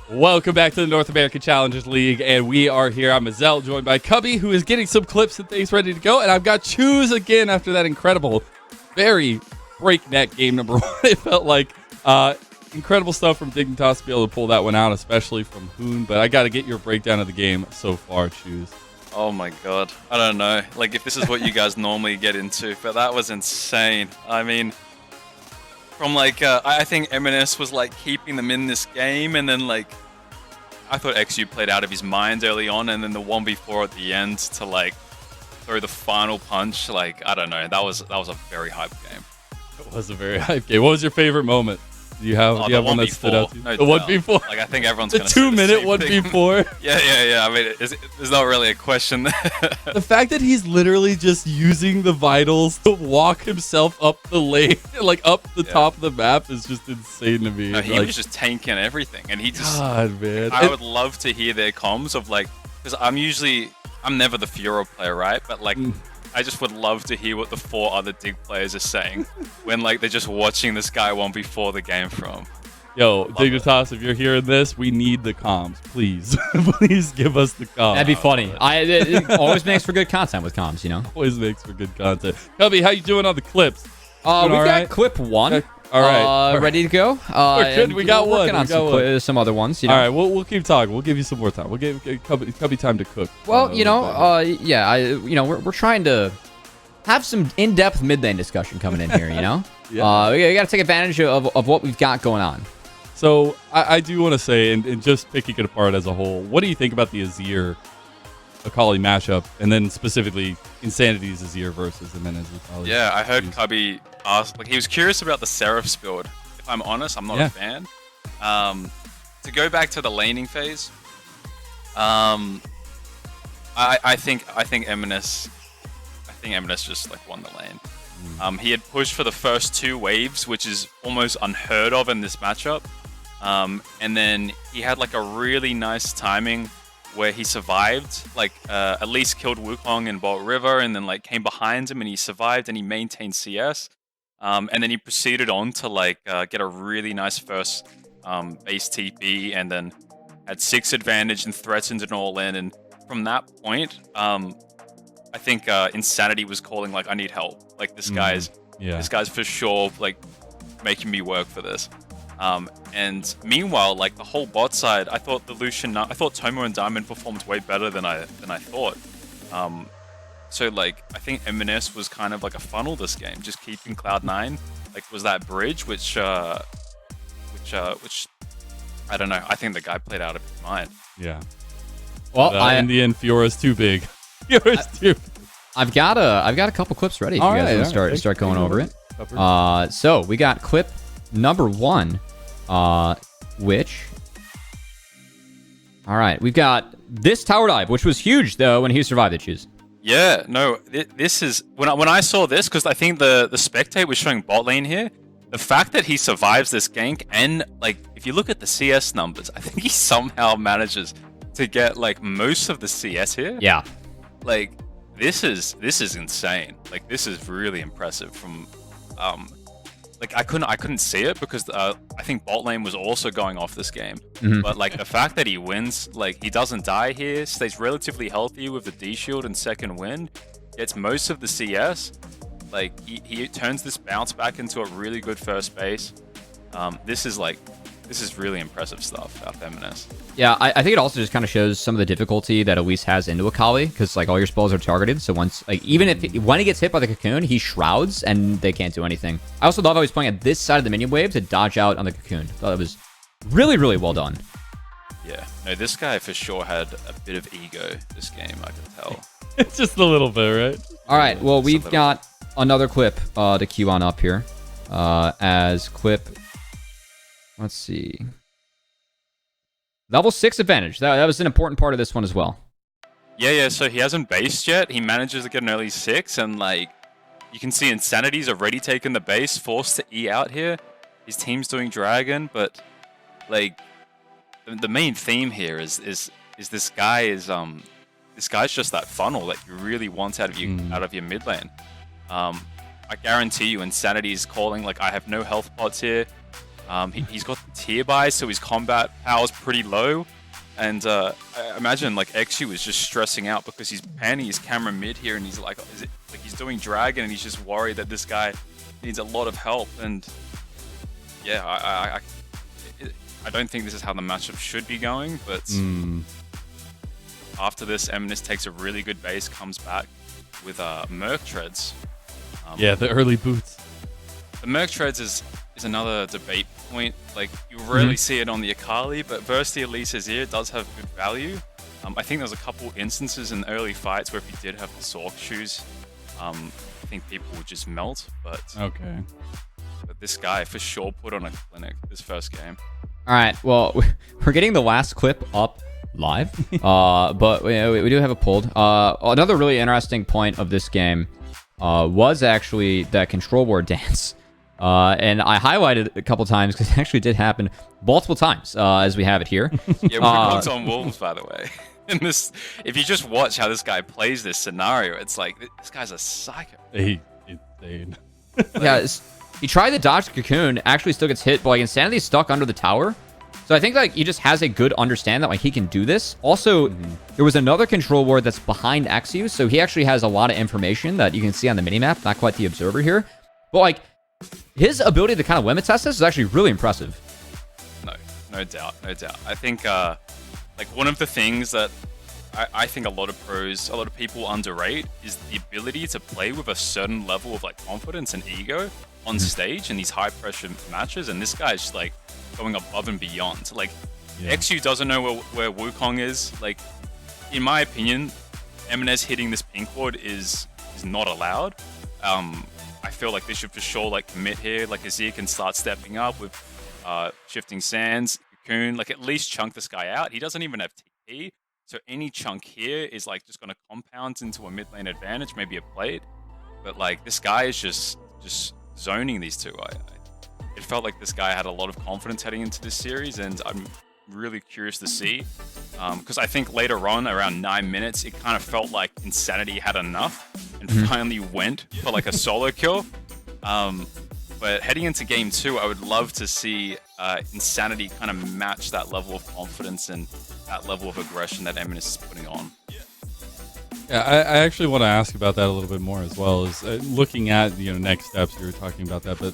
Welcome back to the North American Challengers League, and we are here. I'm Mazel, joined by Cubby, who is getting some clips and things ready to go, and I've got Choose again after that incredible, very breakneck game number one. It felt like incredible stuff from Dignitas to be able to pull that one out, especially from Hoon, but I got to get your breakdown of the game so far, Choose. Oh my god, I don't know, like if this is what you guys normally get into, but that was insane. I mean, from like, I think M&S was like keeping them in this game, and then like, I thought XU played out of his mind early on, and then the 1v4 at the end to like throw the final punch. Like, I don't know, that was a very hype game. It was a very hype game. What was your favorite moment? Do you have one that stood out to you? No the 1v4? Like, I think everyone's the going to say 2-minute 1v4? Yeah. I mean, there's not really a question there. The fact that he's literally just using the vitals to walk himself up the lane, like up the top of the map, is just insane to me. No, he was just tanking everything, and he just... God, man. I would love to hear their comms of like... Because I'm never the Furo player, right? But like... I just would love to hear what the 4 other Dig players are saying when like they're just watching this guy 1v4 the game from. Yo, Dignitas, if you're hearing this, we need the comms, please. Please give us the comms. That'd be funny. It always makes for good content with comms, you know? Always makes for good content. Cubby, how you doing on the clips? We've got clip 1. Okay. All right. Ready to go? We're good. We got one. Working on some other ones, you know? All right, we'll keep talking. We'll give you some more time. We'll give Cubby time to cook. Well, we're trying to have some in-depth mid lane discussion coming in here, you know? Yeah. We got to take advantage of what we've got going on. So I do want to say, and just picking it apart as a whole, what do you think about the Azir Akali matchup, and then specifically Insanity's Azir versus the Menez Akali? Yeah, I heard Cubby ask, like, he was curious about the Seraph's build. If I'm honest, I'm not a fan. To go back to the laning phase, I think M&S just like won the lane. He had pushed for the first 2 waves, which is almost unheard of in this matchup. And then he had like a really nice timing where he survived, like at least killed Wukong in Bolt River, and then like came behind him and he survived and he maintained CS. And then he proceeded on to like get a really nice first base TP, and then had 6 advantage and threatened an all-in. And from that point, I think Insanity was calling like, I need help. Like this guy's for sure like making me work for this. And meanwhile, like the whole bot side, I thought Tomo and Diamond performed way better than I thought. So like I think M&S was kind of like a funnel this game, just keeping Cloud9 like was that bridge, which I don't know. I think the guy played out of his mind. Yeah. Well, in the end, Fiora's too big. Fiora's too. I've got a couple clips ready. If you guys want to start going over it. So we got clip number 1, which. All right, we've got this tower dive, which was huge though when he survived the Choose. Yeah, no, this is when I saw this, because I think the spectate was showing bot lane here. The fact that he survives this gank, and like if you look at the CS numbers, I think he somehow manages to get like most of the CS here. Yeah, like this is insane. Like this is really impressive. From like I couldn't see it because I think bot lane was also going off this game. But like the fact that he wins, like he doesn't die here, stays relatively healthy with the D shield and second wind, gets most of the CS. Like he turns this bounce back into a really good first base. This is really impressive stuff out of M&S. Yeah, I think it also just kind of shows some of the difficulty that Elise has into Akali, because like all your spells are targeted. So once, like, even when he gets hit by the cocoon, he shrouds and they can't do anything. I also love how he's playing at this side of the minion wave to dodge out on the cocoon. I thought it was really, really well done. Yeah, no, this guy for sure had a bit of ego this game, I can tell. It's just a little bit, right? All right, well, we've got another clip to queue on up here as clip. Let's see. Level 6 advantage. That was an important part of this one as well. Yeah, so he hasn't based yet. He manages to get an early 6, and like you can see Insanity's already taken the base, forced to E out here. His team's doing Dragon, but like the main theme here is this guy is this guy's just that funnel that you really want out of your mid lane. I guarantee you Insanity is calling like, I have no health pots here. He's got tier buy, so his combat power is pretty low. And I imagine like XU is just stressing out because he's panning his camera mid here, and he's like, he's doing dragon, and he's just worried that this guy needs a lot of help. And yeah, I don't think this is how the matchup should be going, but after this, Eminus takes a really good base, comes back with Merc Treads. Yeah, the early boots. The Merc Treads is another debate point. Like, you rarely see it on the Akali, but versus the Elise Azir, it does have good value. I think there's a couple instances in early fights where if he did have the Sork shoes, I think people would just melt. But okay, but this guy for sure put on a clinic this first game. All right, well, we're getting the last clip up live, but we do have it pulled. Another really interesting point of this game was actually that control ward dance. And I highlighted it a couple times because it actually did happen multiple times as we have it here. Yeah, we got on Wolves, by the way. And this, if you just watch how this guy plays this scenario, it's like, this guy's a psycho. He's insane. Yeah, he tried to dodge the cocoon, actually still gets hit, but like Insanity's stuck under the tower. So I think like he just has a good understanding that like he can do this. Also, there was another control ward that's behind XU, so he actually has a lot of information that you can see on the minimap. Not quite the observer here, but like his ability to kind of limit test this is actually really impressive. No doubt. I think like one of the things that I think a lot of people underrate is the ability to play with a certain level of like confidence and ego on stage in these high pressure matches, and this guy's just like going above and beyond. Like, XU doesn't know where Wukong is. Like, in my opinion, Eminez hitting this pink ward is not allowed. I feel like they should for sure like commit here. Like, Azir can start stepping up with shifting sands, cocoon, like at least chunk this guy out. He doesn't even have TP, so any chunk here is like just gonna compound into a mid lane advantage, maybe a plate. But like this guy is just zoning these two. It felt like this guy had a lot of confidence heading into this series, and I'm really curious to see. Because I think later on, around 9 minutes, it kind of felt like Insanity had enough and finally went for like a solo kill. But heading into game 2, I would love to see Insanity kind of match that level of confidence and that level of aggression that Eminus is putting on. Yeah, I actually want to ask about that a little bit more as well. Is looking at next steps. You were talking about that, but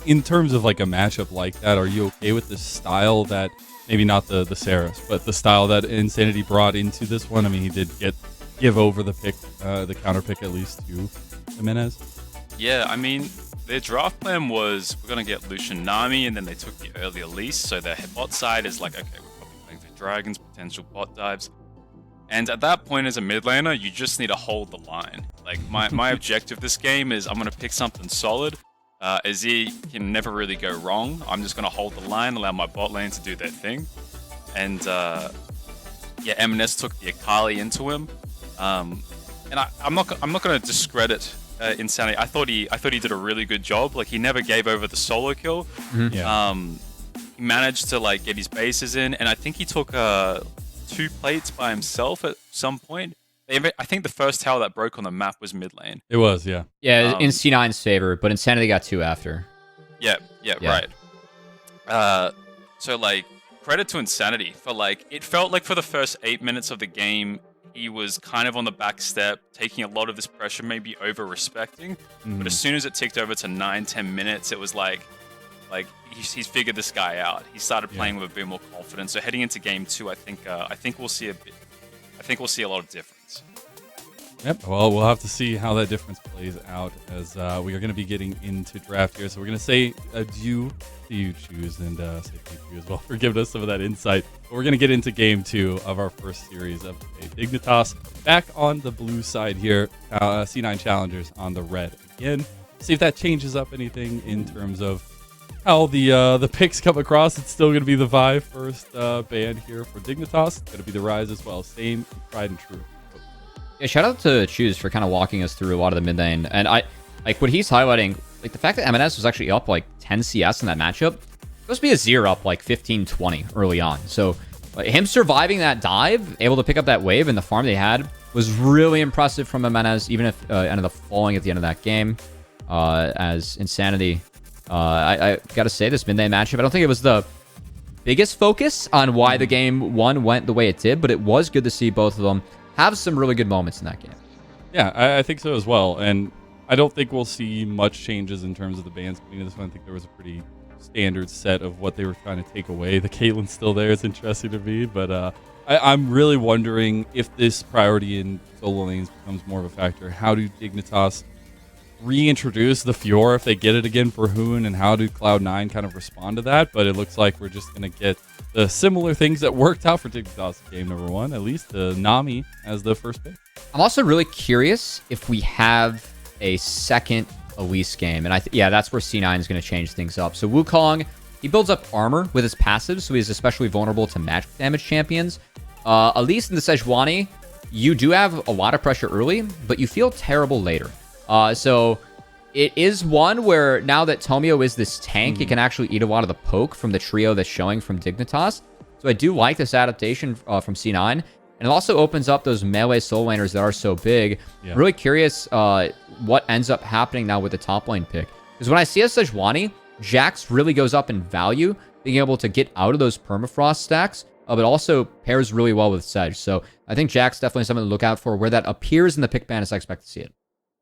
in terms of like a matchup like that, are you okay with the style that maybe not the Saras, but the style that Insanity brought into this one? I mean, he did give over the pick, the counter pick at least to Jimenez. Yeah, I mean, their draft plan was we're gonna get Lucian Nami, and then they took the early Elise. So their bot side is like, okay, we're probably playing for dragons, potential bot dives. And at that point, as a mid laner, you just need to hold the line. Like, my objective this game is I'm going to pick something solid. Azir can never really go wrong. I'm just going to hold the line, allow my bot lane to do their thing. And, yeah, Eminez took the Akali into him. And I'm not going to discredit Insanity. I thought he did a really good job. Like, he never gave over the solo kill. Yeah. He managed to, like, get his bases in. And I think he took 2 plates by himself at some point. I think the first tower that broke on the map was mid lane. It was, yeah. Yeah, in C9's favor, but Insanity got 2 after. Yeah, right. So, like, credit to Insanity for, like, it felt like for the first 8 minutes of the game, he was kind of on the back step, taking a lot of this pressure, maybe over-respecting. But as soon as it ticked over to 9-10 minutes, it was like he's figured this guy out. He started playing with a bit more confidence. So heading into game 2, I think we'll see a lot of difference. Yep. Well, we'll have to see how that difference plays out as we are going to be getting into draft here. So we're going to say adieu to you, Choose, and say thank you as well for giving us some of that insight. But we're going to get into game 2 of our first series of the day. Dignitas back on the blue side here. C9 Challengers on the red again. See if that changes up anything in terms of how the picks come across. It's still going to be the Vi first band here for Dignitas. It's going to be the Rise as well. Same tried and true. Yeah, shout out to Choose for kind of walking us through a lot of the mid lane. And I like what he's highlighting, like the fact that MNS was actually up like 10 CS in that matchup. Supposed to be a Azir up like 15-20 early on. So him surviving that dive, able to pick up that wave and the farm they had was really impressive from Jimenez, even if ended up falling at the end of that game as Insanity I got to say, this mid-lane matchup, I don't think it was the biggest focus on why the game one went the way it did, but it was good to see both of them have some really good moments in that game. Yeah, I think so as well. And I don't think we'll see much changes in terms of the bans coming to this one. I think there was a pretty standard set of what they were trying to take away. The Caitlyn's still there. It's interesting to me, but I'm really wondering if this priority in solo lanes becomes more of a factor. How do Dignitas reintroduce the Fiora if they get it again for Hoon, and how do Cloud9 kind of respond to that? But it looks like we're just going to get the similar things that worked out for Dignitas in game number 1, at least the Nami as the first pick. I'm also really curious if we have a second Elise game, and yeah, that's where C9 is going to change things up. So Wukong, he builds up armor with his passive, so he's especially vulnerable to magic damage champions. Elise in the Sejuani, you do have a lot of pressure early, but you feel terrible later. So it is one where now that Tomio is this tank, he can actually eat a lot of the poke from the trio that's showing from Dignitas. So I do like this adaptation from C9. And it also opens up those melee soul laners that are so big. Yeah. Really curious what ends up happening now with the top lane pick. Because when I see a Sejuani, Jax really goes up in value, being able to get out of those permafrost stacks, but also pairs really well with Sedge. So I think Jax definitely something to look out for. Where that appears in the pick ban is I expect to see it.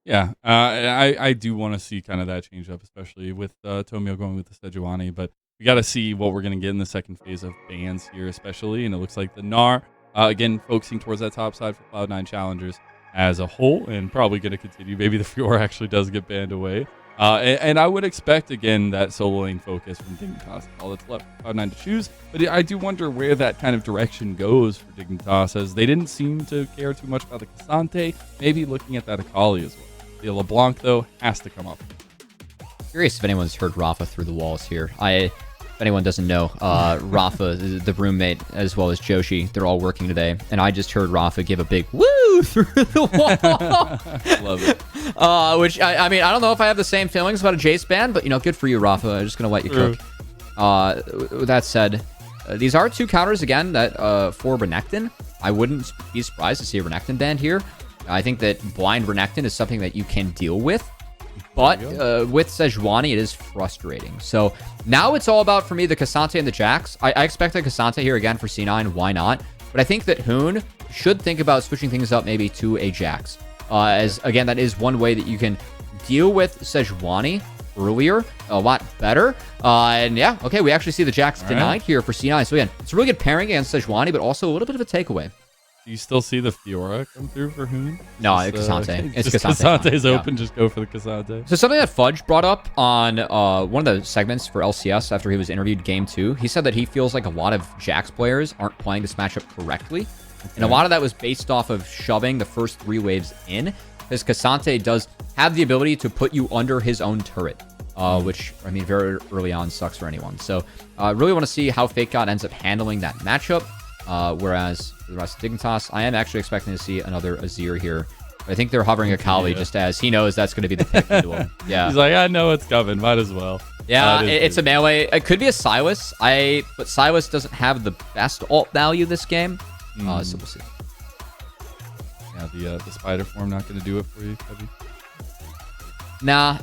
Yeah, I do want to see kind of that change up, especially with Tomio going with the Sejuani. But we got to see what we're going to get in the second phase of bans here, especially. And it looks like the Gnar, again, focusing towards that top side for Cloud9 Challengers as a whole, and probably going to continue. Maybe the Fiora actually does get banned away. And I would expect, again, that solo lane focus from Dignitas, all that's left for Cloud9 to choose. But I do wonder where that kind of direction goes for Dignitas, as they didn't seem to care too much about the Cassante, maybe looking at that Akali as well. The LeBlanc, though, has to come up. Curious if anyone's heard Rafa through the walls here. If anyone doesn't know, Rafa, the roommate, as well as Joshi, they're all working today. And I just heard Rafa give a big woo through the wall. Love it. Which, I mean, I don't know if I have the same feelings about a Jace ban, but, good for you, Rafa. I'm just going to let you cook. With that said, these are two counters, again, that for Renekton. I wouldn't be surprised to see a Renekton ban here. I think that blind Renekton is something that you can deal with. But with Sejuani, it is frustrating. So now it's all about, for me, the Cassante and the Jax. I expect a Cassante here again for C9. Why not? But I think that Hoon should think about switching things up maybe to a Jax. As, again, that is one way that you can deal with Sejuani earlier a lot better. And yeah, okay, we actually see the Jax denied here for C9. So again, it's a really good pairing against Sejuani, but also a little bit of a takeaway. Do you still see the Fiora come through for Hoon? No, it's Cassante. It's Cassante. Cassante's open. Just go for the Cassante. So something that Fudge brought up on one of the segments for LCS after he was interviewed game 2, he said that he feels like a lot of Jax players aren't playing this matchup correctly. Okay. And a lot of that was based off of shoving the first 3 waves in, because Cassante does have the ability to put you under his own turret. Which, I mean, very early on sucks for anyone. So I really want to see how Fake God ends up handling that matchup. Whereas for the rest of Dignitas, I am actually expecting to see another Azir here. But I think they're hovering Akali just as he knows that's going to be the pick into him. Yeah. He's like, I know it's coming. Might as well. Yeah, it's a melee. It could be a Sylas. But Sylas doesn't have the best ult value this game. So we'll see. Yeah, the spider form not going to do it for you, Cubby. Nah.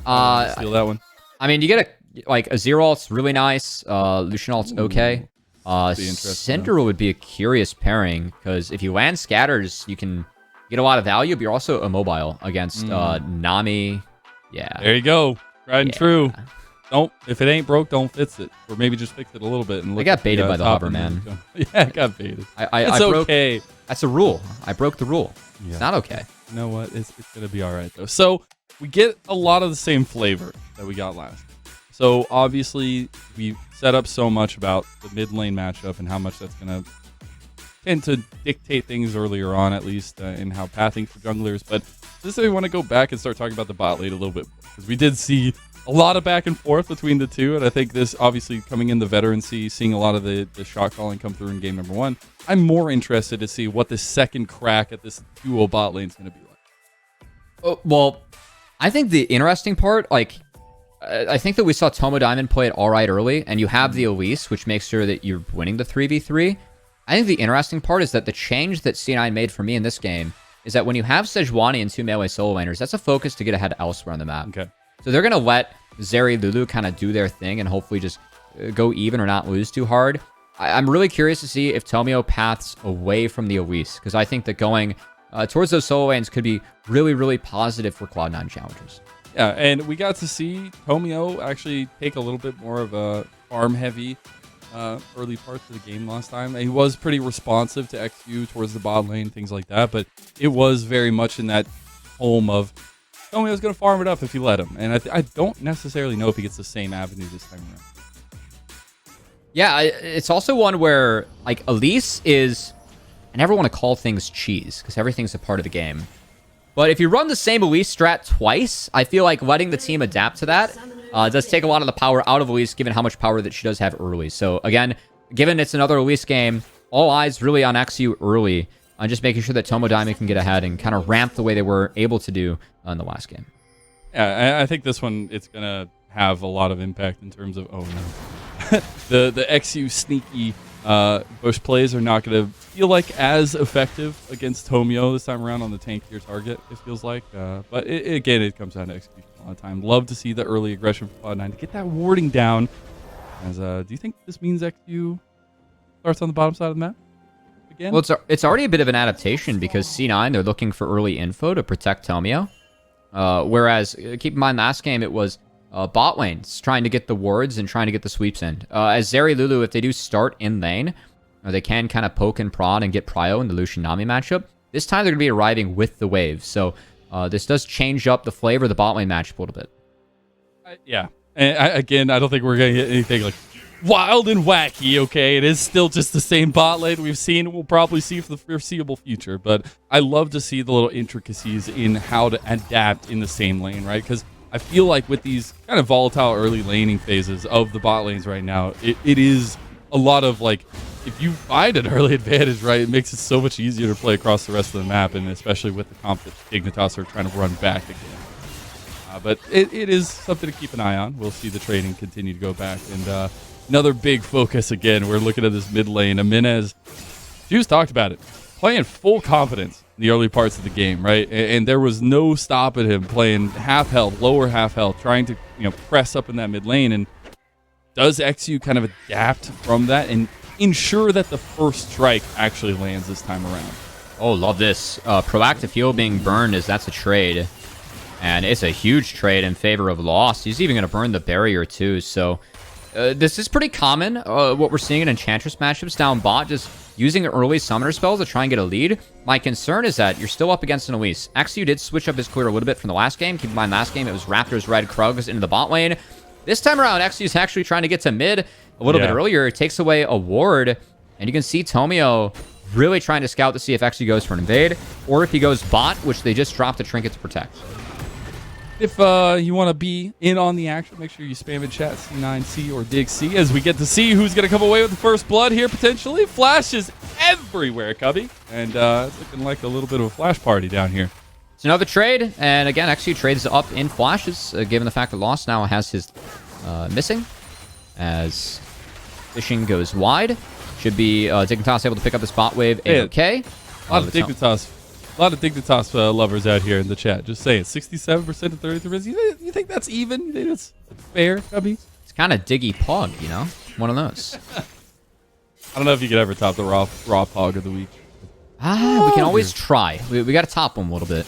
Steal that one. I mean, you get Azir ult's really nice. Lucian ult's okay. Syndra would be a curious pairing, because if you land scatters, you can get a lot of value, but you're also immobile against Nami. Yeah. There you go. Right and true. If it ain't broke, don't fix it. Or maybe just fix it a little bit. And I got baited by the hover, man. Yeah, I got baited. It's okay. That's a rule. I broke the rule. Yeah. It's not okay. You know what? It's going to be all right, though. So we get a lot of the same flavor that we got last. So obviously, we set up so much about the mid lane matchup and how much that's going to tend to dictate things earlier on, at least in how pathing for junglers. But this, we want to go back and start talking about the bot lane a little bit, because we did see a lot of back and forth between the two. And I think this, obviously, coming in the veterancy, seeing a lot of the shot calling come through in game number 1, I'm more interested to see what the second crack at this duo bot lane is going to be like. Well, I think the interesting part, I think that we saw Tomo Diamond play it all right early, and you have the Elise, which makes sure that you're winning the 3v3. I think the interesting part is that the change that C9 made for me in this game is that when you have Sejuani and 2 melee solo laners, that's a focus to get ahead elsewhere on the map. Okay. So they're going to let Zeri, Lulu kind of do their thing and hopefully just go even or not lose too hard. I'm really curious to see if Tomio paths away from the Elise, because I think that going towards those solo lanes could be really, really positive for Cloud9 challengers. Yeah, and we got to see Tomio actually take a little bit more of a farm-heavy early parts of the game last time. He was pretty responsive to XU towards the bot lane, things like that, but it was very much in that home of Tomio's going to farm it up if you let him. And I don't necessarily know if he gets the same avenue this time around. Yeah, it's also one where, like, Elise is... I never want to call things cheese, because everything's a part of the game. But if you run the same Elise strat twice, I feel like letting the team adapt to that does take a lot of the power out of Elise, given how much power that she does have early. So, again, given it's another Elise game, all eyes really on XU early, on just making sure that Tomo Diamond can get ahead and kind of ramp the way they were able to do in the last game. Yeah, I think this one, it's going to have a lot of impact in terms of, oh no. the XU sneaky bush plays are not going to feel like as effective against Tomio this time around on the tankier target, it feels like. But again, it comes down to execution a lot of time. Love to see the early aggression from Cloud9 to get that warding down. As do you think this means XU starts on the bottom side of the map again? Well, it's already a bit of an adaptation because C9, they're looking for early info to protect Tomio. Whereas, keep in mind, last game it was bot lanes trying to get the wards and trying to get the sweeps in. As Zeri Lulu, if they do start in lane, they can kind of poke and prod and get prio in the Lucian Nami matchup. This time they're going to be arriving with the waves. So this does change up the flavor of the bot lane matchup a little bit. Yeah. And again, I don't think we're going to get anything like wild and wacky, okay? It is still just the same bot lane we've seen and we'll probably see for the foreseeable future. But I love to see the little intricacies in how to adapt in the same lane, right? Because I feel like with these kind of volatile early laning phases of the bot lanes right now, it is a lot of like, if you find an early advantage, right, it makes it so much easier to play across the rest of the map, and especially with the comp that Dignitas are trying to run back again. But it is something to keep an eye on. We'll see the trading continue to go back. And another big focus again, we're looking at this mid lane. Aminez, Juice talked about it, playing full confidence in the early parts of the game, right? And there was no stopping him playing half health, lower half health, trying to press up in that mid lane. And does XU kind of adapt from that and ensure that the first strike actually lands this time around? Oh, love this. Proactive heal being burned as that's a trade. And it's a huge trade in favor of Lost. He's even going to burn the barrier too. So this is pretty common. What we're seeing in Enchantress matchups down bot, just using early summoner spells to try and get a lead. My concern is that you're still up against an Elise. XU did switch up his clear a little bit from the last game. Keep in mind, last game it was Raptors, Red, Krugs into the bot lane. This time around, XU's actually trying to get to mid a little bit earlier. It takes away a ward. And you can see Tomio really trying to scout to see if XU goes for an invade or if he goes bot, which they just dropped a trinket to protect. If you want to be in on the action, make sure you spam in chat C9C or DIGC as we get to see who's going to come away with the first blood here potentially. Flashes everywhere, Cubby. And it's looking like a little bit of a flash party down here. It's another trade. And again, XU trades up in flashes, given the fact that Lost now has his missing. As fishing goes wide. Should be Dignitas able to pick up this bot wave. A-okay. A lot of Dignitas lovers out here in the chat. Just saying, 67% of 33 minutes. You think that's even? You think that's fair, Cubby? It's kind of Diggy Pog, One of those. I don't know if you could ever top the raw Pog of the week. We can always try. We got to top them a little bit,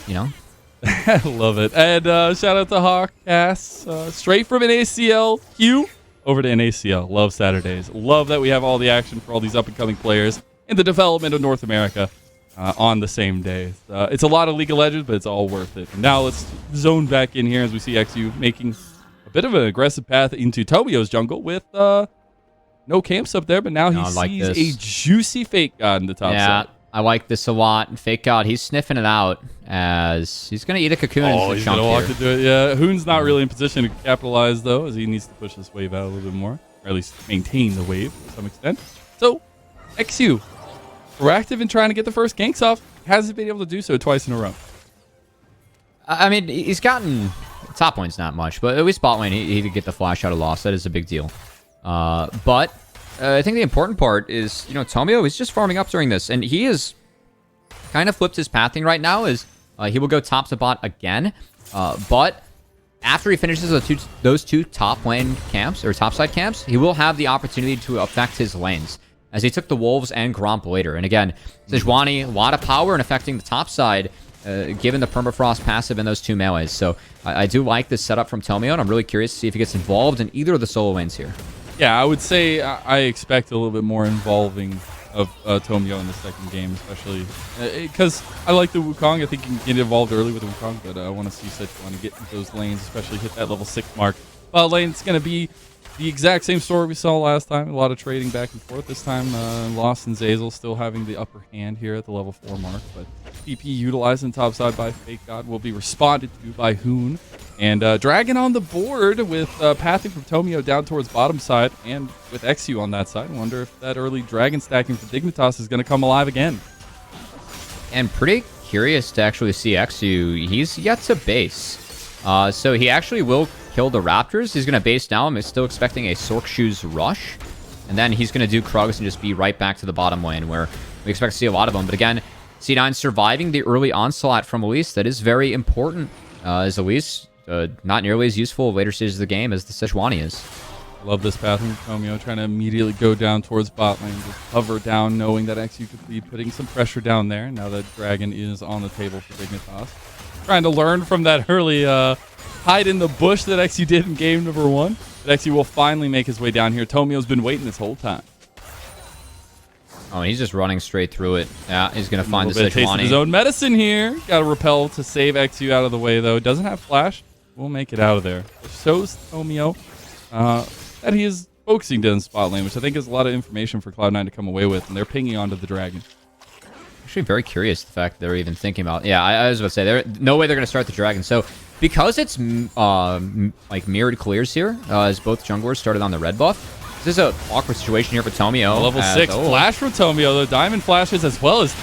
I love it. And shout out to Hawkcast. Straight from an ACL Q over to NACL. Love Saturdays. Love that we have all the action for all these up-and-coming players in the development of North America on the same day. It's a lot of League of Legends, but it's all worth it. And now let's zone back in here as we see XU making a bit of an aggressive path into Tomio's jungle with no camps up there, but now he sees a juicy Fake God in the top side. I like this a lot. Fake God, he's sniffing it out as he's going to eat a cocoon into the chunk here. Walk into it. Yeah, Hoon's not really in position to capitalize, though, as he needs to push this wave out a little bit more, or at least maintain the wave to some extent. So, XU, proactive in trying to get the first ganks off, hasn't been able to do so twice in a row. I mean, he's gotten top lane's not much, but at least bot lane, he could get the flash out of Lost. That is a big deal. But I think the important part is, Tomio is just farming up during this, and he is kind of flipped his pathing right now. Is he will go top to bot again, but after he finishes those two top lane camps, or topside camps, he will have the opportunity to affect his lanes, as he took the Wolves and Gromp later. And again, Sejuani, a lot of power in affecting the top side, given the Permafrost passive in those two melees. So I do like this setup from Tomio, and I'm really curious to see if he gets involved in either of the solo lanes here. Yeah, I would say I expect a little bit more involving of Tomio in the second game, especially because I like the Wukong. I think you can get involved early with the Wukong, but I want to see Sejuani get into those lanes, especially hit that level 6 mark. Lane, it's going to be the exact same story we saw last time. A lot of trading back and forth. This time, Lost and Zeyzal still having the upper hand here at the level 4 mark. But PP utilizing topside by Fake God will be responded to by Hoon. And Dragon on the board with pathing from Tomio down towards bottom side, and with XU on that side. I wonder if that early Dragon stacking for Dignitas is going to come alive again. And pretty curious to actually see XU. He's yet to base. So he actually will kill the Raptors. He's going to base down. I'm still expecting a Sork Shoes rush. And then he's going to do Krugs and just be right back to the bottom lane, where we expect to see a lot of them. But again, C9 surviving the early onslaught from Elise. That is very important, as Elise not nearly as useful later stages of the game as the Sejuani is. Love this path from Tomio, trying to immediately go down towards bot lane, just hover down, knowing that XU could be putting some pressure down there. Now that Dragon is on the table for Dignitas. Trying to learn from that early hide in the bush that XU did in game number 1. But XU will finally make his way down here. Tomio's been waiting this whole time. Oh, he's just running straight through it. Yeah, he's going to find the Sejuani. Taste of his own medicine here. Got to repel to save XU out of the way, though. Doesn't have flash. We'll make it out of there. Shows Tomio that he is focusing down spot lane, which I think is a lot of information for Cloud9 to come away with, and they're pinging onto the Dragon. Actually, very curious the fact they're even thinking about. Yeah, I was about to say, no way they're going to start the Dragon. So because it's like mirrored clears here, as both junglers started on the red buff, this is an awkward situation here for Tomio. Level 6 flash from Tomio, the diamond flashes, as well as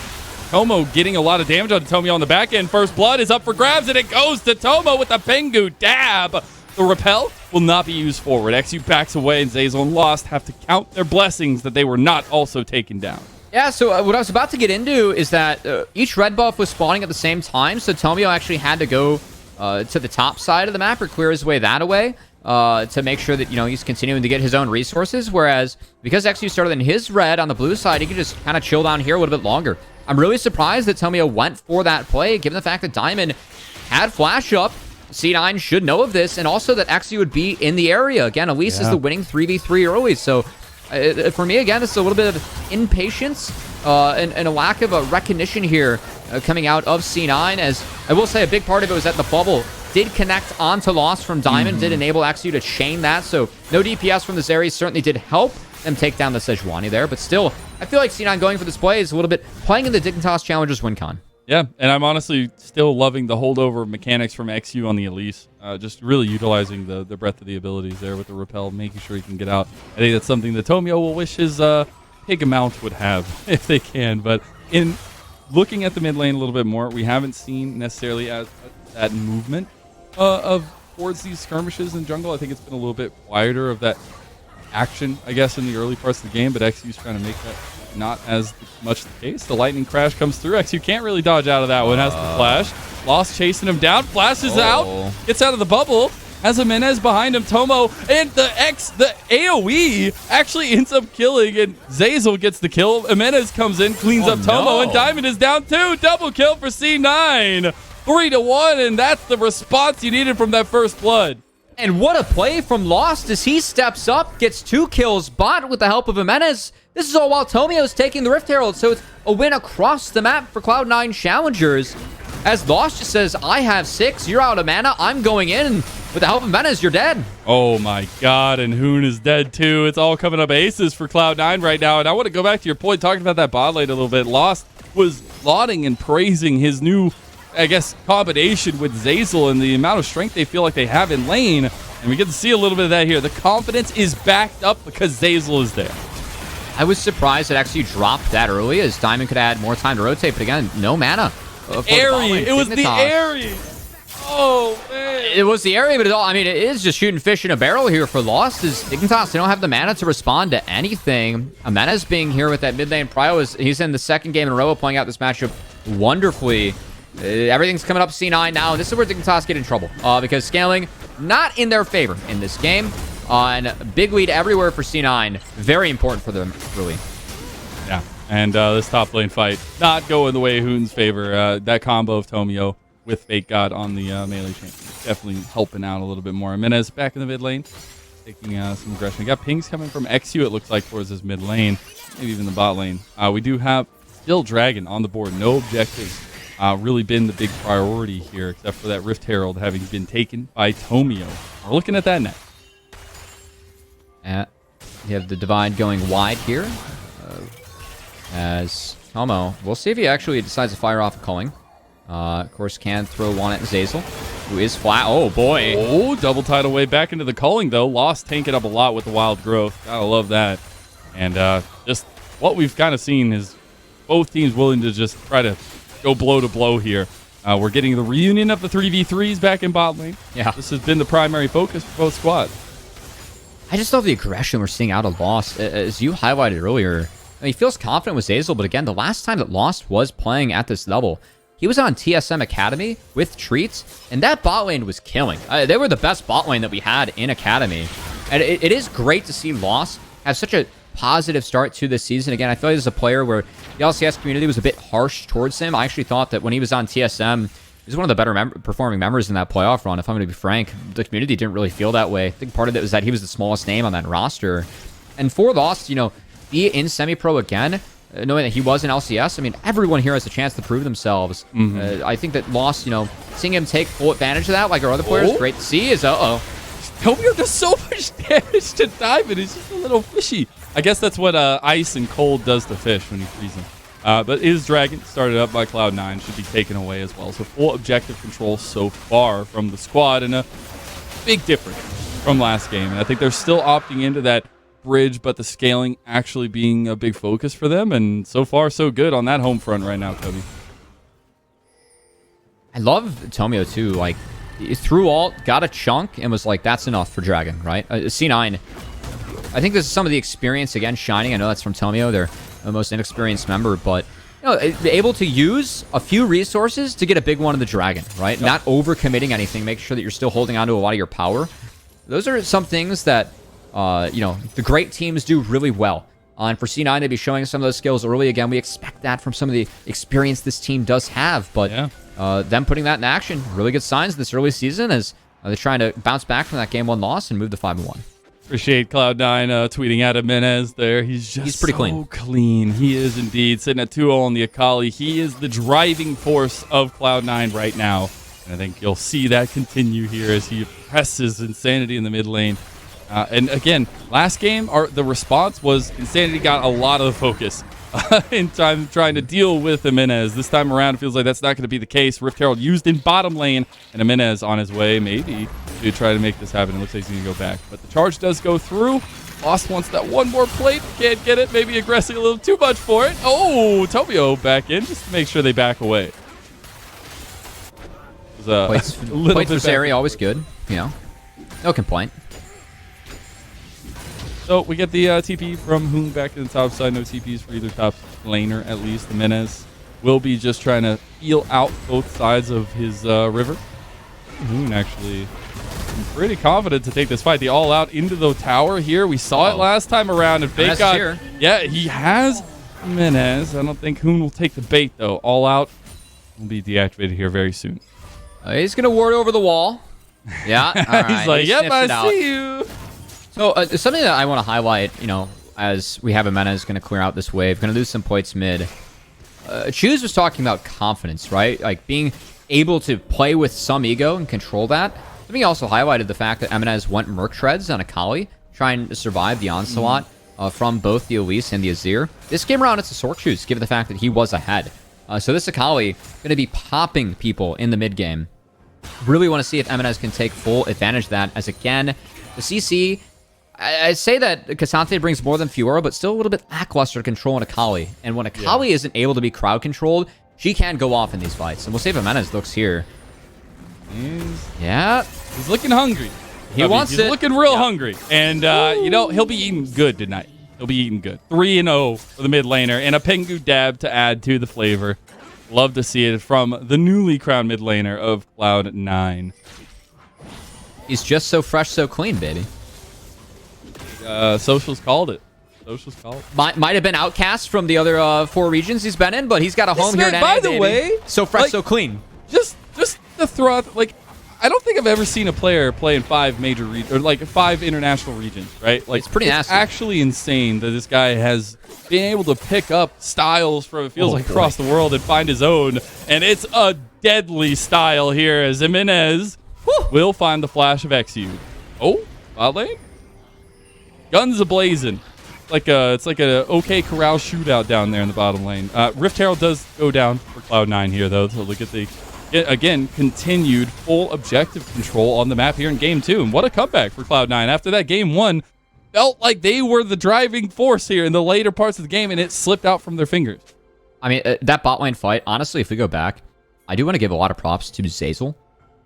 Tomo getting a lot of damage on Tomio on the back end. First blood is up for grabs, and it goes to Tomo with the Pengu dab. The repel will not be used forward. XU backs away, and Zeyzal and Lost have to count their blessings that they were not also taken down. Yeah, so what I was about to get into is that each red buff was spawning at the same time, so Tomio actually had to go to the top side of the map or clear his way that away to make sure that, he's continuing to get his own resources, whereas because XU started in his red on the blue side, he could just kind of chill down here a little bit longer. I'm really surprised that Tomio went for that play, given the fact that Diamond had flash up. C9 should know of this, and also that XU would be in the area. Again, Elise is the winning 3v3 early, so for me, again, this is a little bit of impatience and a lack of a recognition here coming out of C9, as I will say a big part of it was that the bubble did connect onto Lost from Diamond, did enable XU to chain that, so no DPS from this area certainly did help them take down the Sejuani there, but still, I feel like C9 going for this play is a little bit playing in the Dignitas Challengers win con. Yeah, and I'm honestly still loving the holdover mechanics from XU on the Elise. Just really utilizing the breadth of the abilities there with the repel, making sure he can get out. I think that's something that Tomio will wish his pig mount would have if they can. But in looking at the mid lane a little bit more, we haven't seen necessarily that movement towards these skirmishes in jungle. I think it's been a little bit quieter of that action, I guess, in the early parts of the game, but XU's trying to make that not as much the case. The lightning crash comes through. XU can't really dodge out of that one. Has to flash. Lost chasing him down. Flashes out. Gets out of the bubble. Has a Menez behind him. Tomo and the AoE actually ends up killing, and Zeyzal gets the kill. Menez comes in, cleans up Tomo, and Diamond is down too. Double kill for C9. 3-1, and that's the response you needed from that first blood. And what a play from Lost as he steps up, gets 2 kills, bot with the help of Jimenez. This is all while Tomio's taking the Rift Herald, so it's a win across the map for Cloud9 Challengers. As Lost just says, I have 6, you're out of mana, I'm going in, and with the help of Jimenez, you're dead. Oh my god, and Hoon is dead too. It's all coming up aces for Cloud9 right now, and I want to go back to your point, talking about that bot lane a little bit. Lost was lauding and praising his new, I guess, combination with Zeyzal and the amount of strength they feel like they have in lane. And we get to see a little bit of that here. The confidence is backed up because Zeyzal is there. I was surprised that actually dropped that early, as Diamond could add more time to rotate, but again, no mana. Airy! It was the Airy! Oh, man. It was the area, but it is just shooting fish in a barrel here for Lost, as Dignitas, they don't have the mana to respond to anything. Jimenez being here with that mid lane prio, he's in the second game in a row playing out this matchup wonderfully. Everything's coming up C9 now, and this is where Dignitas get in trouble, because scaling not in their favor in this game. And big lead everywhere for C9. Very important for them, really. Yeah, and this top lane fight not going the way of Hoon's favor. That combo of Tomio with Fake God on the melee champion definitely helping out a little bit more. Minez back in the mid lane, taking some aggression. We got pings coming from XU, it looks like, towards this mid lane, maybe even the bot lane. We do have still Dragon on the board, no objectives. Really been the big priority here, except for that Rift Herald having been taken by Tomio. We're looking at that next. You have the Divide going wide here. As Tomo, we'll see if he actually decides to fire off a culling. Of course, can throw one at Zazel, who is flat. Oh, boy. Oh, double tidal wave back into the culling, though. Lost tanking up a lot with the wild growth. Gotta love that. And just what we've kind of seen is both teams willing to just try to go blow to blow here. We're getting the reunion of the 3v3s back in bot lane. Yeah. This has been the primary focus for both squads. I just love the aggression we're seeing out of Lost. As you highlighted earlier, I mean, he feels confident with Zazel, but again, the last time that Lost was playing at this level, he was on TSM Academy with Treats, and that bot lane was killing. They were the best bot lane that we had in Academy. And it is great to see Lost have such a positive start to this season. Again, I feel like this is a player where the LCS community was a bit harsh towards him. I actually thought that when he was on TSM, he was one of the better performing members in that playoff run. If I'm going to be frank, the community didn't really feel that way. I think part of it was that he was the smallest name on that roster. And for Lost, you know, be in semi-pro again, knowing that he was in LCS, I mean, everyone here has a chance to prove themselves. I think that Lost, you know, seeing him take full advantage of that, like our other players, great to see. Is Tomio does so much damage to Diamond. He's just a little fishy. I guess that's what ice and cold does to fish when you freeze them. But his Dragon, started up by Cloud9, should be taken away as well. So full objective control so far from the squad, and a big difference from last game. And I think they're still opting into that bridge, but the scaling actually being a big focus for them. And so far, so good on that home front right now, Kobe. I love Tomio too. Like, he threw ult, got a chunk, and was like, that's enough for Dragon, right? C9, I think this is some of the experience, again, shining. I know that's from Tomio. They're the most inexperienced member, but you know, able to use a few resources to get a big one of the Dragon, right? Not overcommitting anything. Make sure that you're still holding on to a lot of your power. Those are some things that, you know, the great teams do really well. And for C9 to be showing some of those skills early, again, we expect that from some of the experience this team does have. But them putting that in action, really good signs this early season as they're trying to bounce back from that game 1 loss and move to 5-1. Appreciate Cloud9 tweeting at Jimenez there. He's pretty clean. He is indeed. Sitting at 2-0 on the Akali. He is the driving force of Cloud9 right now. And I think you'll see that continue here as he presses Insanity in the mid lane. And again, last game, the response was Insanity got a lot of the focus in time trying to deal with Jimenez. This time around, it feels like that's not going to be the case. Rift Herald used in bottom lane, and Jimenez on his way, maybe, to try to make this happen. It looks like he's going to go back. But the charge does go through. Lost wants that one more plate. Can't get it. Maybe aggressing a little too much for it. Oh, Tomio back in just to make sure they back away. Plates for Zeri, always good. You know, no complaint. So we get the TP from Hoon back to the top side. No TPs for either top laner, at least. Jimenez will be just trying to heal out both sides of his river. Hoon actually pretty confident to take this fight. The all out into the tower here. We saw it last time around. And Fake got, yeah, he has Jimenez. I don't think Hoon will take the bait, though. All out will be deactivated here very soon. He's going to ward over the wall. Yeah. All right. He's like, yep, I see you. So something that I want to highlight, you know, as we have Jimenez going to clear out this wave, going to lose some points mid. Choose was talking about confidence, right? Like being able to play with some ego and control that. I think he also highlighted the fact that Jimenez went Merc Shreds on Akali, trying to survive the onslaught from both the Elise and the Azir. This game around, it's a Sork Choose, given the fact that he was ahead. So this Akali going to be popping people in the mid game. Really want to see if Jimenez can take full advantage of that, as again, the CC... I say that Cassante brings more than Fiora, but still a little bit lackluster control on Akali. And when Akali isn't able to be crowd controlled, she can go off in these fights. And we'll see if Jimenez looks here. He's looking hungry. He wants it. He's looking real hungry. And, you know, he'll be eating good tonight. He'll be eating good. 3-0 for the mid laner, and a Pengu dab to add to the flavor. Love to see it from the newly crowned mid laner of Cloud9. He's just so fresh, so clean, baby. Socials called it. Socials called it. Might have been outcast from the other 4 regions he's been in, but he's got a home here in NA, by the baby. way, So fresh, like, so clean. Just to throw out, like, I don't think I've ever seen a player play in 5 major or like 5 international regions, right? Like, it's pretty nasty. Actually insane that this guy has been able to pick up styles from, it feels like, across the world and find his own. And it's a deadly style here as Jimenez will find the flash of XU. Oh, bot lane? Guns a-blazing. It's like a OK Corral shootout down there in the bottom lane. Rift Herald does go down for Cloud9 here, though. So look at the, again, continued full objective control on the map here in Game 2. And what a comeback for Cloud9. After that Game 1, felt like they were the driving force here in the later parts of the game, and it slipped out from their fingers. I mean, that bot lane fight, honestly, if we go back, I do want to give a lot of props to Zeyzal.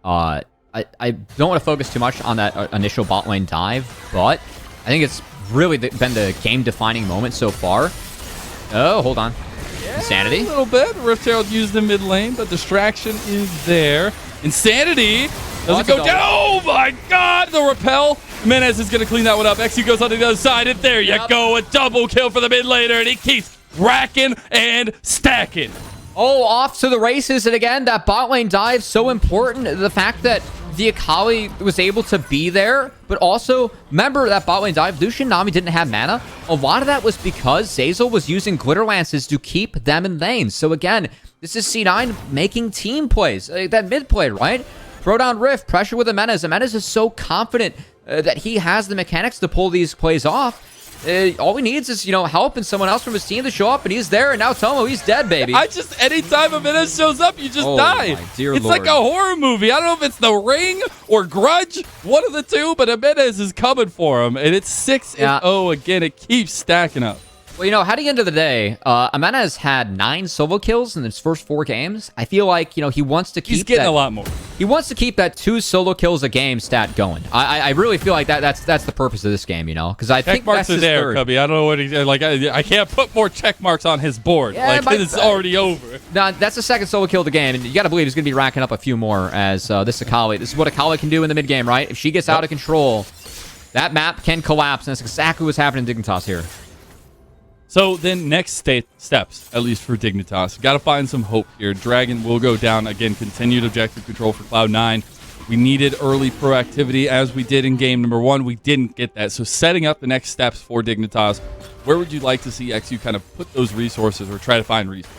I don't want to focus too much on that initial bot lane dive, but I think it's really been the game-defining moment so far. Oh, hold on. Insanity. A little bit. Rift Herald used the mid lane, but distraction is there. Insanity doesn't go down. Oh my God! The repel. Jimenez is going to clean that one up. XU goes on to the other side, and there you go. A double kill for the mid laner, and he keeps racking and stacking. Oh, off to the races. And again, that bot lane dive, so important. The fact that the Akali was able to be there, but also, remember that bot lane dive, Lucian Nami didn't have mana. A lot of that was because Zeyzal was using Glitter Lances to keep them in lane. So again, this is C9 making team plays. That mid play, right? Throw down Rift, pressure with Jimenez. Jimenez is so confident that he has the mechanics to pull these plays off. All he needs is, help and someone else from his team to show up, and he's there. And now Tomo, he's dead, baby. Anytime Jimenez shows up, you just die. My dear it's Lord. like a horror movie. I don't know if it's The Ring or Grudge, one of the two, but Jimenez is coming for him, and it's 6-0 again. It keeps stacking up. Well, heading into the day, Jimenez had 9 solo kills in his first 4 games. I feel like, he wants to keep He's getting a lot more. He wants to keep that 2 solo kills a game stat going. I really feel like that's the purpose of this game, because I think marks that's are there, third. Cubby. I don't know what he like. I can't put more check marks on his board. It's already over. No, that's the second solo kill of the game, and you got to believe he's going to be racking up a few more as this Akali. This is what Akali can do in the mid game, right? If she gets out of control, that map can collapse, and that's exactly what's happening in Dignitas here. So then next steps, at least for Dignitas. Got to find some hope here. Dragon will go down. Again, continued objective control for Cloud9. We needed early proactivity as we did in game number 1. We didn't get that. So setting up the next steps for Dignitas, where would you like to see XU kind of put those resources or try to find resources?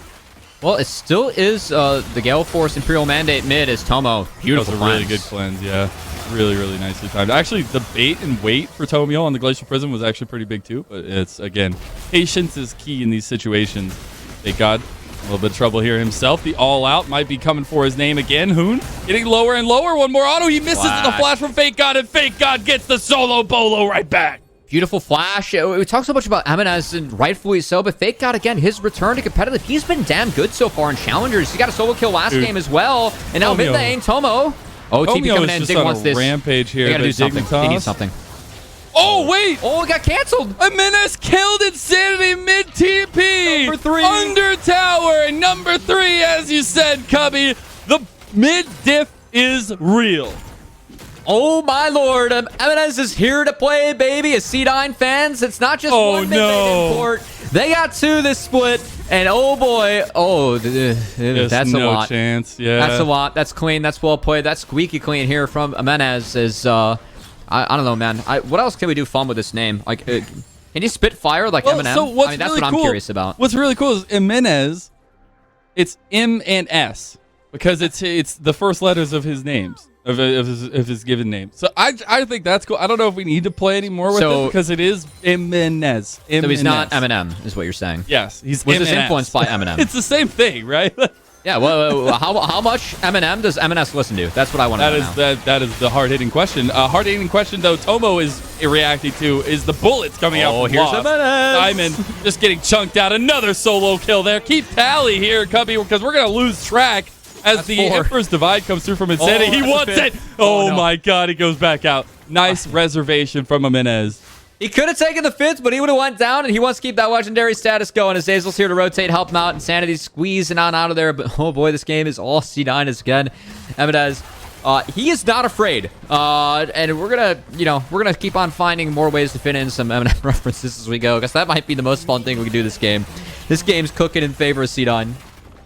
Well, it still is the Gale Force Imperial Mandate mid is Tomo. Beautiful That was a really good cleanse, yeah. Really, really nicely timed. Actually, the bait and wait for Tomio on the Glacial Prism was actually pretty big too, but it's, again, patience is key in these situations. Thank God. A little bit of trouble here himself. The all-out might be coming for his name again. Hoon getting lower and lower. One more auto. He misses the flash from Fake God, and Fake God gets the solo bolo right back. Beautiful flash. We talk so much about Jimenez, and rightfully so, but Fake God, again, his return to competitive. He's been damn good so far in Challengers. He got a solo kill last game as well, and now mid lane, Tomo. Oh, TP coming in. Dig wants this. Rampage here. They gotta do something. They need something. Oh, wait. Oh, it got canceled. Jimenez killed Insanity mid TP. Number 3. Under tower. And number 3, as you said, Cubby, the mid diff is real. Oh, my Lord. Jimenez is here to play, baby. As C9 fans, it's not just one mid lane import. They got 2 this split. And oh boy, that's no a lot. Chance. Yeah, that's a lot. That's clean. That's well played. That's squeaky clean here from Jimenez. Is I don't know, man. What else can we do fun with this name? Like, can you spit fire like Eminem? So what's that's really what I'm curious about. What's really cool is Jimenez. It's M and S because it's the first letters of his names. Of his given name. So I think that's cool. I don't know if we need to play anymore with it because it is Jimenez. So he's not Eminem, is what you're saying. Yes, he's was this influenced by Eminem? It's the same thing, right? Yeah. Well, how much Eminem does M&S listen to? That's what I want to know now. That is the hard-hitting question. Hard-hitting question though. Tomo is reacting to is the bullets coming out. Oh, from here's Loft. M&S. Simon just getting chunked out. Another solo kill there. Keep tally here, Cubby, because we're gonna lose track. As the Emperor's Divide comes through from Insanity, he wants it. Oh my God, he goes back out. Nice reservation from Jimenez. He could have taken the 5th, but he would have went down, and he wants to keep that legendary status going. As Zeyzal's here to rotate, help him out. Insanity's squeezing on out of there, but oh boy, this game is all C9 again. Jimenez He is not afraid. And we're gonna keep on finding more ways to fit in some Eminem references as we go, because that might be the most fun thing we can do this game. This game's cooking in favor of C9.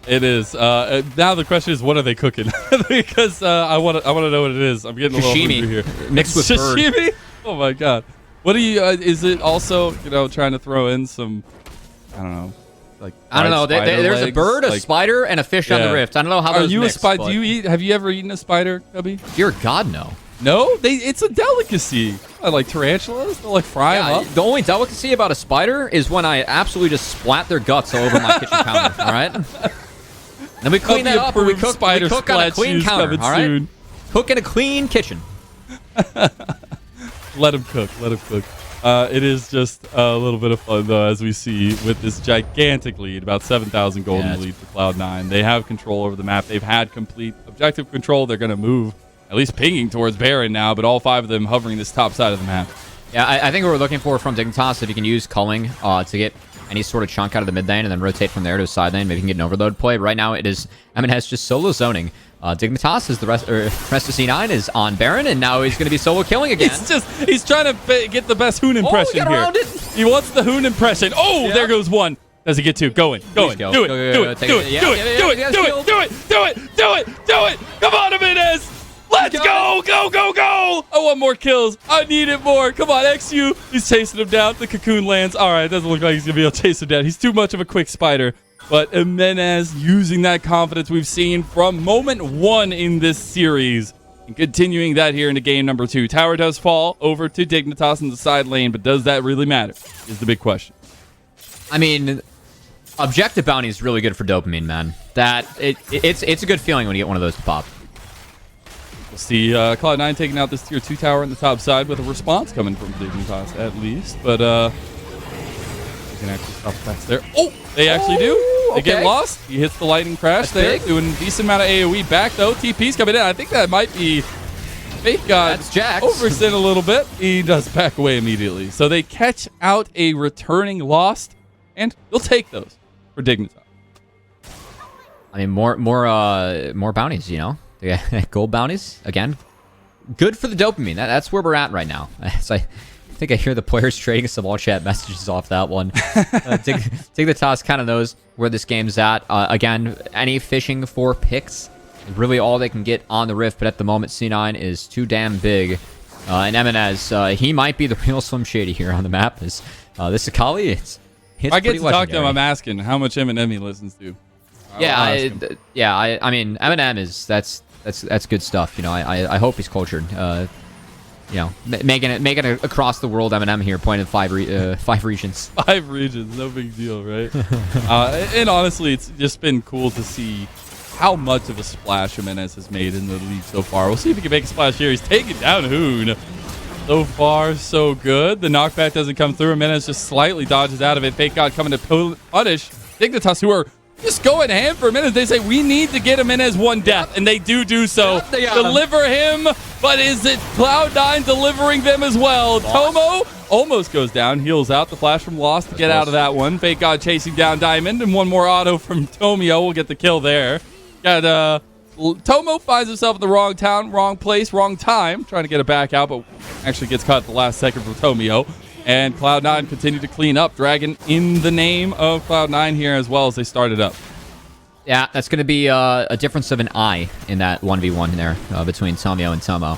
It is. Now the question is, what are they cooking? Because I want to know what it is. I'm getting a little hungry here. Mixed with sashimi? bird. Oh my god. What do you? Is it also trying to throw in some? I don't know. Like I don't know. There's a bird, a spider, and a fish on the rift. I don't know how. Are those you mix, a spider? Do you eat? Have you ever eaten a spider, Cubby? Dear God, no. No, it's a delicacy. I like tarantulas. They'll like fry them up. The only delicacy about a spider is when I absolutely just splat their guts all over my kitchen counter. All right. Then we clean that up and we cook on a clean counter. All right. Soon. Cook in a clean kitchen. Let them cook. Let them cook. It is just a little bit of fun, though, as we see with this gigantic lead, about 7,000 golden lead for Cloud9. They have control over the map. They've had complete objective control. They're going to move, at least pinging towards Baron now, but all 5 of them hovering this top side of the map. Yeah, I think what we're looking for from Dignitas, if you can use culling to get any sort of chunk out of the mid lane and then rotate from there to a side lane, maybe you can get an overload play. But right now, it is Eminez just solo zoning. Dignitas is the rest of C9 is on Baron, and now he's going to be solo killing again. He's trying to get the best Hoon impression here. He wants the Hoon impression. Oh, there goes one. Does he get two? Go in. Do it. Do it. Come on, Eminez. Let's go. I want more kills. I need it more. Come on, XU. He's chasing him down. The cocoon lands. All right, doesn't look like he's going to be able to chase him down. He's too much of a quick spider. But Eminez using that confidence we've seen from moment 1 in this series. And continuing that here into game number 2. Tower does fall over to Dignitas in the side lane, but does that really matter? Is the big question. I mean, objective bounty is really good for dopamine, man. It's a good feeling when you get one of those to pop. We'll see Cloud9 taking out this tier 2 tower on the top side with a response coming from Dignitas at least. But you can actually stop fast there. Oh, they actually do. They get lost. He hits the lightning crash there. Doing a decent amount of AoE back, though. TP's coming in. I think that might be Faith God overextend a little bit. He does back away immediately. So they catch out a returning Lost, and they'll take those for Dignitas. I mean, more bounties, Yeah, gold bounties, again. Good for the dopamine. That's where we're at right now. I think I hear the players trading some all chat messages off that one. Dignitas kind of knows where this game's at. Again, any fishing for picks is really all they can get on the Rift, but at the moment, C9 is too damn big. And Eminez, he might be the real Slim Shady here on the map. This Akali, it's I get to talk to him, I'm asking how much Eminem he listens to. I mean, Eminem is that's good stuff. I hope he's cultured. Making it across the world Eminem here, pointing 5 regions. 5 regions, no big deal, right? And honestly, it's just been cool to see how much of a splash Jimenez has made in the league so far. We'll see if he can make a splash here. He's taking down Hoon. So far, so good. The knockback doesn't come through. Jimenez just slightly dodges out of it. Fake God coming to punish Dignitas, who are just going ham for a minute. They say, we need to get Jimenez 1 death, and they do so. Deliver him, but is it Cloud9 delivering them as well? Tomo almost goes down, heals out. The flash from Lost to get out of that one. Fake God chasing down Diamond, and one more auto from Tomio will get the kill there. Got Tomo finds himself in the wrong town, wrong place, wrong time, trying to get it back out, but actually gets caught at the last second from Tomio. And Cloud9 continue to clean up. Dragon in the name of Cloud9 here as well as they started up. Yeah, that's going to be a difference of an eye in that 1v1 there between Tomio and Tomo.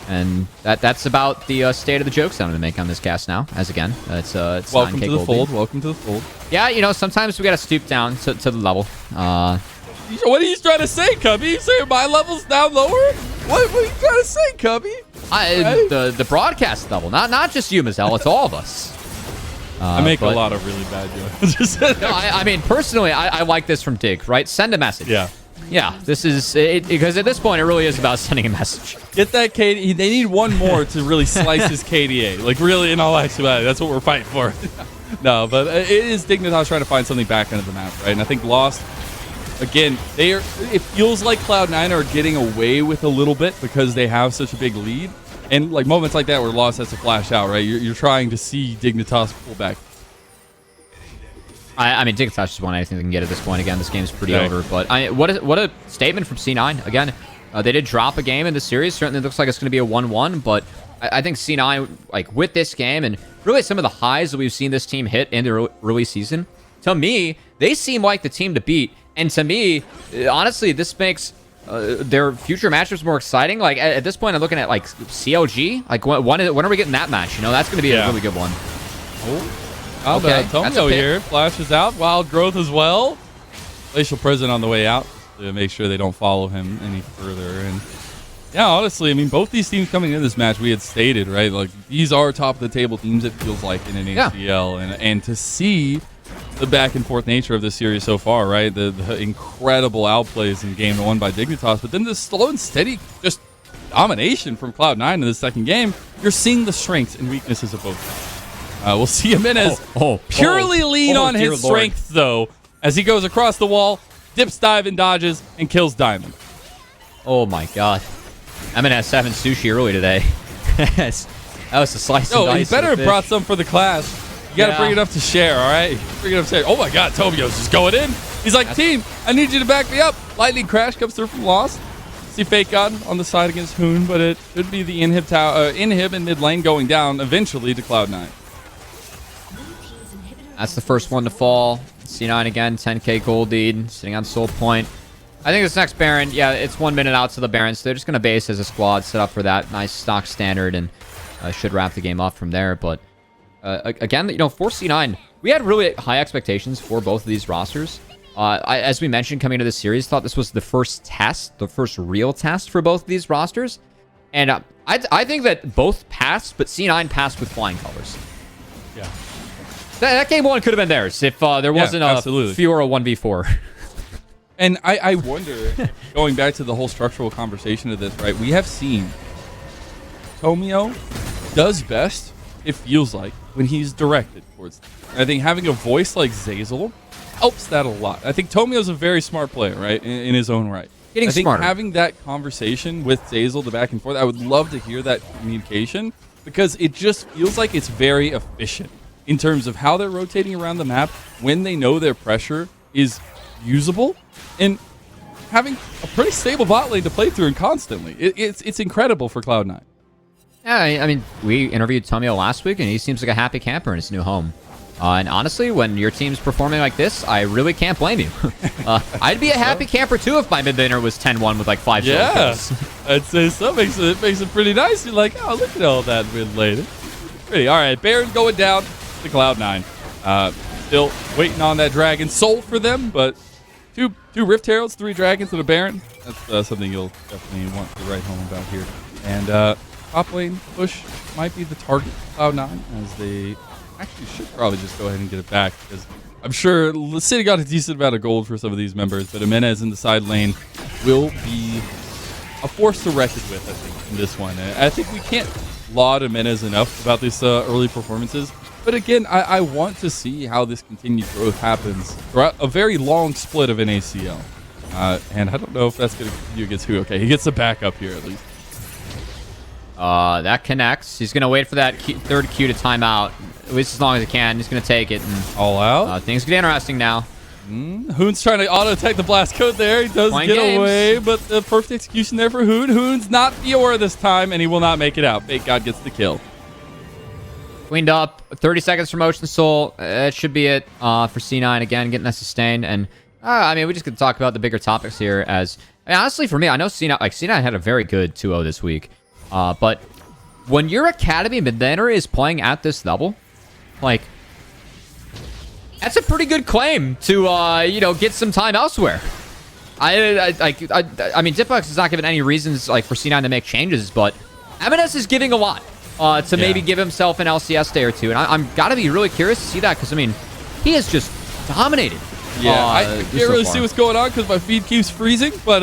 And that's about the state of the jokes I'm going to make on this cast now. As again, it's welcome to the fold. Welcome to the fold. Yeah, sometimes we got to stoop down to the level. What are you trying to say, Cubby? You saying my level's down lower? What are you trying to say, Cubby? The broadcast level, not just you, Mazel. It's all of us. I make a lot of really bad jokes. No, I mean, personally, I like this from Dig, right? Send a message. Yeah, this is it, because at this point, it really is about sending a message. Get that KD. They need one more to really slice his KDA. Like, really, in all actuality, that's what we're fighting for. No, but it is Dignitas trying to find something back into the map, right? And I think Lost, again, it feels like Cloud9 are getting away with a little bit because they have such a big lead. And like moments like that where Lost has to flash out, right? You're trying to see Dignitas pull back. I mean, Dignitas just won anything they can get at this point. Again, this game's pretty over. But what a statement from C9. Again, They did drop a game in the series. Certainly looks like it's going to be a 1-1, but I think C9, like with this game and really some of the highs that we've seen this team hit in the early season, to me, they seem like the team to beat. And to me, honestly, this makes their future matchups more exciting. Like at this point, I'm looking at like CLG. Like when are we getting that match? You know, that's going to be a really good one. Oh, okay. Tomio here flashes out. Wild Growth as well. Glacial Prison on the way out to make sure they don't follow him any further. And yeah, honestly, I mean, both these teams coming into this match, we had stated, right? Like these are top of the table teams. It feels like in an ACL, and to see the back and forth nature of this series so far, right? The incredible outplays in game 1 by Dignitas, but then the slow and steady just domination from Cloud9 in the second game. You're seeing the strengths and weaknesses of both teams. We'll see Jimenez purely lean on his strength, though, as he goes across the wall, dips, dive, and dodges, and kills Diamond. Oh my god. Jimenez having sushi early today. That was a slice and dice. You better have brought some for the class. You got to bring it up to share, all right? Bring it up to share. Oh my god, Tomio's just going in. He's like, team, I need you to back me up. Lightning Crash comes through from Lost. See Fake God on the side against Hoon, but it should be the inhib in mid lane going down eventually to Cloud9. That's the first one to fall. C9 again, 10k gold lead, sitting on Soul Point. I think this next Baron, yeah, it's 1 minute out to the Baron, so they're just going to base as a squad, set up for that nice stock standard, and should wrap the game up from there. But again, you know, for C9, we had really high expectations for both of these rosters. As we mentioned coming into this series, thought this was the first test, the first real test for both of these rosters. And I think that both passed, but C9 passed with flying colors. Yeah. That game 1 could have been theirs if there wasn't a Fiora 1v4. And I wonder, going back to the whole structural conversation of this, right? We have seen Tomio does best, it feels like, when he's directed towards them. I think having a voice like Zeyzal helps that a lot. I think Tomio's a very smart player, right? In his own right. Getting smarter. Having that conversation with Zeyzal, the back and forth, I would love to hear that communication because it just feels like it's very efficient in terms of how they're rotating around the map when they know their pressure is usable and having a pretty stable bot lane to play through and constantly. It's incredible for Cloud9. Yeah, I mean, we interviewed Tomio last week, and he seems like a happy camper in his new home. And honestly, when your team's performing like this, I really can't blame you. I'd be a happy camper, too, if my mid laner was 10-1 with like 5 kills. I'd say so. Makes it pretty nice. You're like, oh, look at all that mid laner. Pretty. All right, Baron going down to Cloud9. Still waiting on that Dragon Soul for them, but two Rift Heralds, 3 Dragons, and a Baron. That's something you'll definitely want to write home about here. And top lane push might be the target for Cloud9, as they actually should probably just go ahead and get it back, because I'm sure the City got a decent amount of gold for some of these members, but Jimenez in the side lane will be a force to reckon with, I think, in this one. I think we can't laud Jimenez enough about these early performances. But again, I want to see how this continued growth happens throughout a very long split of an ACL. And I don't know if that's going to continue against who. Okay, he gets the backup here at least. That connects. He's going to wait for that third Q to time out, at least as long as he can. He's going to take it. And, all out. Things get interesting now. Hoon's trying to auto-attack the blast code there. He does get away, but the perfect execution there for Hoon. Hoon's not Fiora this time, and he will not make it out. Fake God gets the kill. Cleaned up. 30 seconds for Motion Soul. That should be it for C9 again, getting that sustained. And I mean, we just could talk about the bigger topics here. As I mean, honestly, for me, I know C9 had a very good 2-0 this week. But when your academy mid laner is playing at this level, like, that's a pretty good claim to you know, get some time elsewhere. I mean, Diplex is not giving any reasons like for C9 to make changes, but Jimenez is giving a lot. To maybe give himself an LCS day or two. And I'm got to be really curious to see that, because, I mean, he has just dominated. Yeah, I can't really see what's going on because my feed keeps freezing. But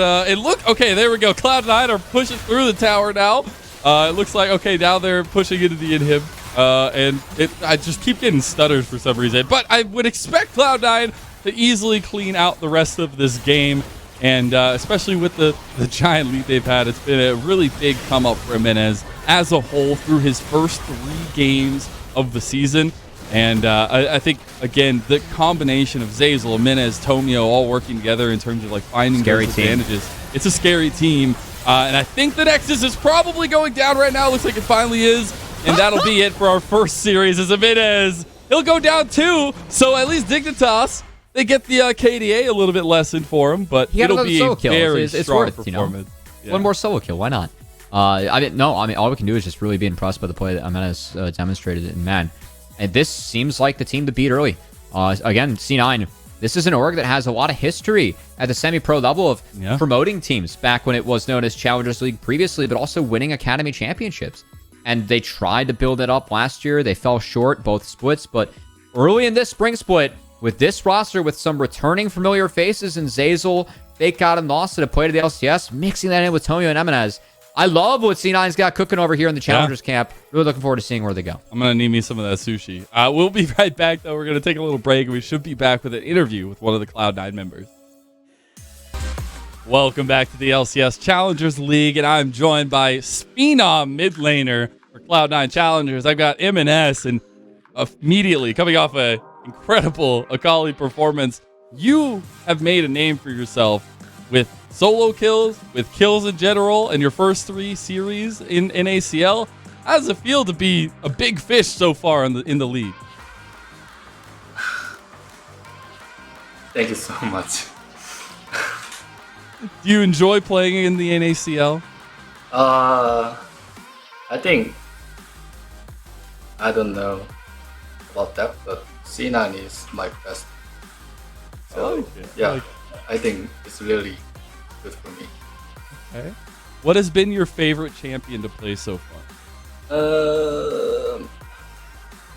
okay, there we go. Cloud9 are pushing through the tower now. It looks like, okay, now they're pushing into the inhib. And I just keep getting stutters for some reason. But I would expect Cloud9 to easily clean out the rest of this game. And especially with the giant lead they've had, it's been a really big come up for Jimenez as a whole through his first 3 games of the season. And I think, again, the combination of Zeyzal, Jimenez, Tomio all working together in terms of like finding those advantages. It's a scary team. And I think the Nexus is probably going down right now. Looks like it finally is. And that'll be it for our first series as Jimenez. He'll go down too. So at least Dignitas, they get the KDA a little bit lessened for him. But it'll be a very strong performance. Yeah. One more solo kill. Why not? I mean, all we can do is just really be impressed by the play that Jimenez demonstrated. And man, and this seems like the team to beat early. Again, C9. This is an org that has a lot of history at the semi-pro level of promoting teams back when it was known as Challengers League previously, but also winning Academy Championships. And they tried to build it up last year. They fell short both splits, but early in this spring split, with this roster, with some returning familiar faces in Zazel, Fake Out, and Lost that have played at the LCS, mixing that in with Tomio and Jimenez. I love what C9's got cooking over here in the Challengers camp. Really looking forward to seeing where they go. I'm going to need me some of that sushi. We'll be right back, though. We're going to take a little break, and we should be back with an interview with one of the Cloud9 members. Welcome back to the LCS Challengers League, and I'm joined by Phenom mid laner for Cloud9 Challengers. I've got M&S, and immediately coming off an incredible Akali performance, you have made a name for yourself with solo kills, with kills in general, and your first 3 series in ACL. How does it feel to be a big fish so far in the league? Thank you so much. Do you enjoy playing in the NACL? I think I don't know about that, but C9 is my best. So yeah, I think it's really good for me. Okay. What has been your favorite champion to play so far?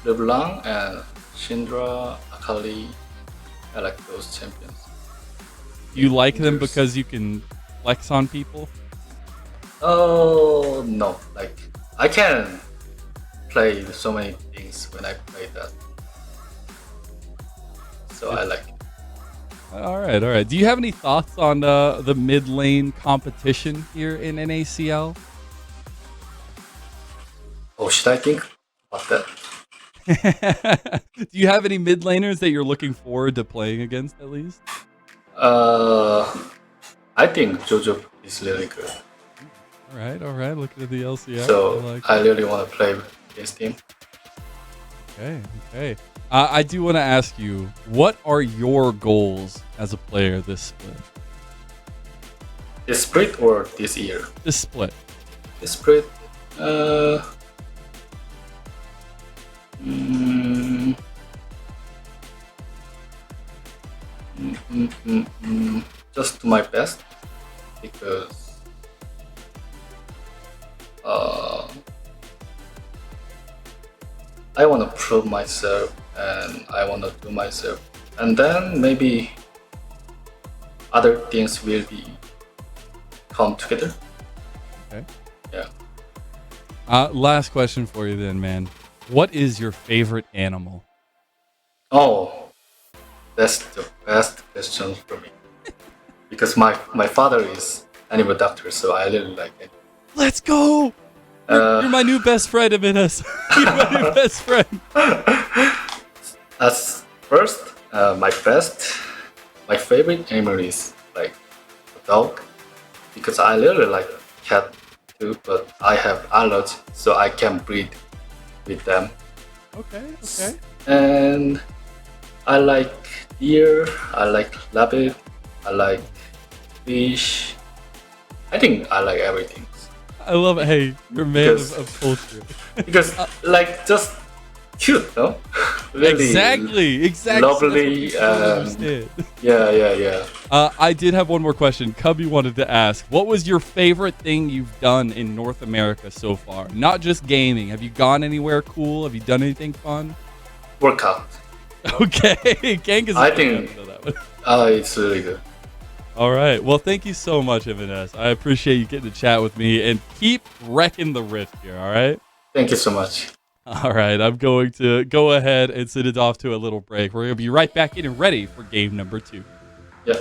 LeBlanc and Syndra, Akali, I like those champions. You like them because you can flex on people? Oh no, like I can play so many things when I play that. So I like it. All right. Do you have any thoughts on the mid lane competition here in NACL? Oh, should I think about that? Do you have any mid laners that you're looking forward to playing against at least? I think Jojo is really good. All right. Looking at the LCS. So I really want to play against him. Okay. I do want to ask you, what are your goals as a player this split? This split or this year? This split. This split. Just do my best because I want to prove myself and I want to do myself, and then maybe other things will be come together. Okay. Yeah. Last question for you then, man. What is your favorite animal? Oh, that's the best question for me. Because my father is animal doctor, so I really like it. Let's go! You're my new best friend, Jimenez. You're my new best friend. As first, my favorite animal is like a dog, because I really like cat too, but I have allergy, so I can't breed with them. Okay. And I like deer, I like rabbit, I like fish. I think I like everything. I love it. Hey, you're a man of culture. Because like just cute, no? Really exactly. Lovely. Yeah. I did have one more question. Cubby wanted to ask, what was your favorite thing you've done in North America so far? Not just gaming. Have you gone anywhere cool? Have you done anything fun? Workout. Okay. Gang is I think it's really good. All right. Well, thank you so much, M&S. I appreciate you getting to chat with me, and keep wrecking the Rift here, all right? Thank you so much. All right. I'm going to go ahead and send it off to a little break. We're going to be right back in and ready for game number 2. Yeah.